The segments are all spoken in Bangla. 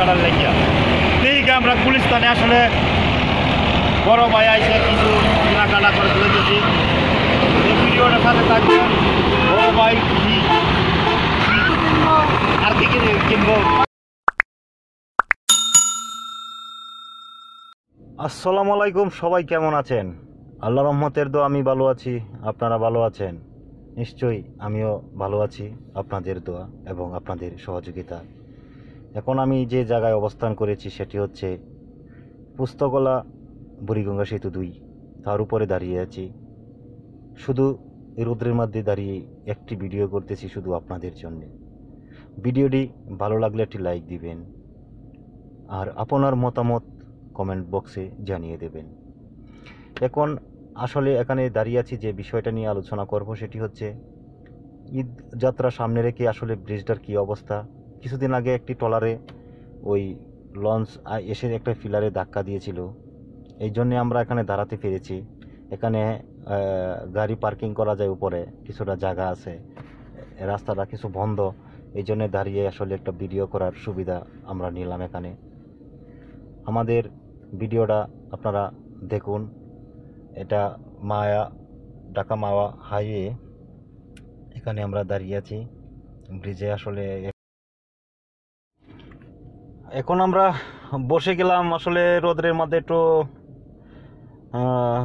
করার লাগিয়া ঠিক আমরা গুলিস্তানে আসলে বড় ভাই আইসে কিছু কেনাকাটা করে তুলেছি। এই ভিডিওটার সাথে থাকবে বড় ভাই কি আর কি কিনবো। আসসালামু আলাইকুম, সবাই কেমন আছেন? আল্লাহ রহমতের দোয়া আমি ভালো আছি, আপনারা ভালো আছেন নিশ্চয়ই। আমিও ভালো আছি আপনাদের দোয়া এবং আপনাদের সহযোগিতা। এখন আমি যে জায়গায় অবস্থান করেছি সেটি হচ্ছে পুস্তকলা বুড়িগঙ্গা সেতু 2, তার উপরে দাঁড়িয়ে আছি। শুধু এই রোদ্রের মধ্যে দাঁড়িয়ে একটি ভিডিও করতেছি শুধু আপনাদের জন্য। ভিডিওটি ভালো লাগলে একটি লাইক দিবেন আর আপনার মতামত কমেন্ট বক্সে জানিয়ে দেবেন। এখন আসলে এখানে দাঁড়িয়ে আছি যে বিষয়টা নিয়ে আলোচনা করব সেটি হচ্ছে ঈদ যাত্রা সামনে রেখে আসলে ব্রিজটার কী অবস্থা। কিছুদিন আগে একটি ট্রলারে ওই লঞ্চ এসে একটা ফিলারে ধাক্কা দিয়েছিল, এই জন্যে আমরা এখানে দাঁড়াতে পেরেছি। এখানে গাড়ি পার্কিং করা যায়, উপরে কিছুটা জায়গা আছে, রাস্তাটা কিছু বন্ধ, এই জন্যে দাঁড়িয়ে আসলে একটা ভিডিও করার সুবিধা আমরা নিলাম এখানে। আমাদের ভিডিওটা আপনারা দেখুন। এটা ঢাকা মাওয়া হাইওয়ে, এখানে আমরা দাঁড়িয়ে আছি ব্রিজে। আসলে এখন আমরা বসে গেলাম, আসলে রোদের মধ্যে একটু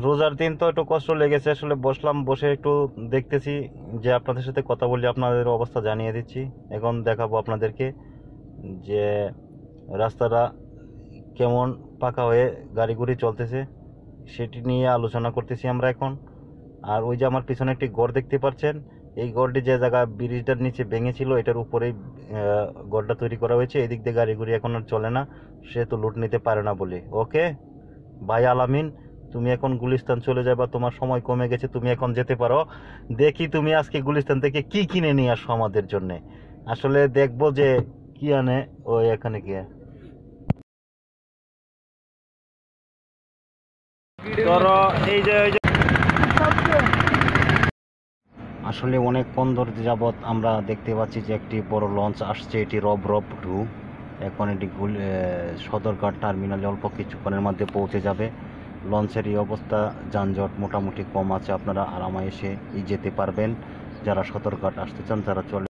রোজার দিন তো একটু কষ্ট লেগেছে, আসলে বসলাম, বসে একটু দেখতেছি যে আপনাদের সাথে কথা বলি, আপনাদের অবস্থা জানিয়ে দিচ্ছি। এখন দেখাবো আপনাদেরকে যে রাস্তাটা কেমন পাকা হয়ে গাড়ি গুড়ি চলতেছে, সেটি নিয়ে আলোচনা করতেছি আমরা এখন। আর ওই যে আমার পিছনে একটি গড় দেখতে পাচ্ছেন, এই গড়টি যে জায়গা ব্রিজটার নিচে ভেঙেছিল এটার উপরেই গড়টা তৈরি করা হয়েছে। এদিক দিয়ে গাড়ি গুড়ি এখন আর চলে না, সে তো লুট নিতে পারে না বলে। ওকে ভাই আলামিন, তুমি এখন গুলিস্তান চলে যাবা, তোমার সময় কমে গেছে, তুমি এখন যেতে পারো। দেখি তুমি আজকে গুলিস্তান থেকে কি কিনে নিয়ে আসো আমাদের জন্য। আসলে দেখবো যে কি আনে ওই এখানে গিয়ে। ধরো এই যে আসলে অনেকক্ষণ ধরে যাবৎ আমরা দেখতে পাচ্ছি যে একটি বড় লঞ্চ আসছে, এটি রব 2। এখন এটি সদরঘাট টার্মিনালে অল্প কিছুক্ষণের মধ্যে পৌঁছে যাবে। লঞ্চের এই অবস্থা, যানজট মোটামুটি কম আছে, আপনারা আরামে এসে যেতে পারবেন। যারা সদরঘাট আসতে চান তারা চলে